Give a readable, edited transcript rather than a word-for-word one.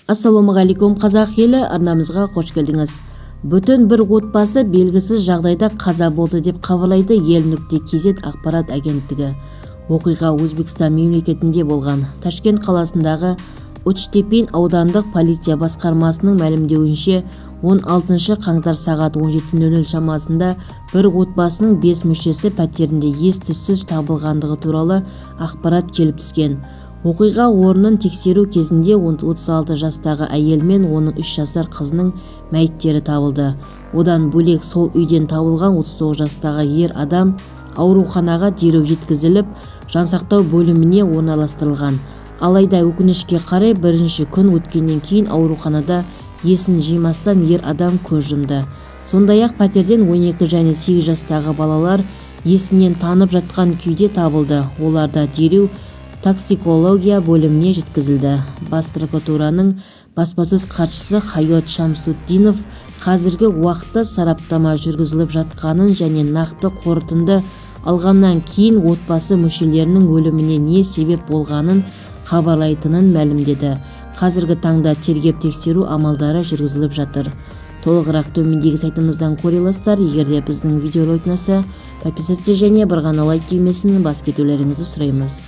Ассалаумағалейкум қазақ елі, арнамызға қош келдіңіз. Бүтін бір отбасы белгісіз жағдайда қаза болды деп хабарлайды ел.кз ақпарат агенттігі. Оқиға Өзбекстан мемлекетінде болған. Ташкент қаласындағы Учтепин аудандық полиция басқармасының мәлімдеуінше 16 қаңтар сағат 17:00 шамасында бір отбасының 5 мүшесі пәтерінде ес-түссіз табылғандығы туралы ақпарат келіп түскен. Оқиға орнын тексеру кезінде 36 жастағы әйел мен оның 3 жасар қызының мәйіттері табылды. Одан бөлек сол үйден табылған 39 жастағы ер адам ауруханаға дереу жеткізіліп, жансақтау бөліміне орналастырылған. Алайда өкінішке қарай бірінші күн өткеннен кейін ауруханада есін жимастан ер адам көз жұмды. Сондай-ақ пәтерден 12 және 8 жастағы балалар есінен танып жатқан күйде табылды. Оларда дереу токсикология бөліміне жеткізілді. Бас прокуратураның баспасөз хатшысы Хайот Шамсуддинов қазіргі уақытта сараптама жүргізіліп жатқанын және нақты қорытынды алғаннан кейін отбасы мүшелерінің өліміне не себеп болғанын хабарлайтынын мәлімдеді. Қазіргі таңда тергеп-тексеру амалдары жүргізіліп жатыр. Толығырақ төмендегі сайтымыздан көре аласыздар. Егерде біздің видеоролик ұнаса, подписаться және бір ғана лайк түймесін басып кетулеріңізді сұраймыз.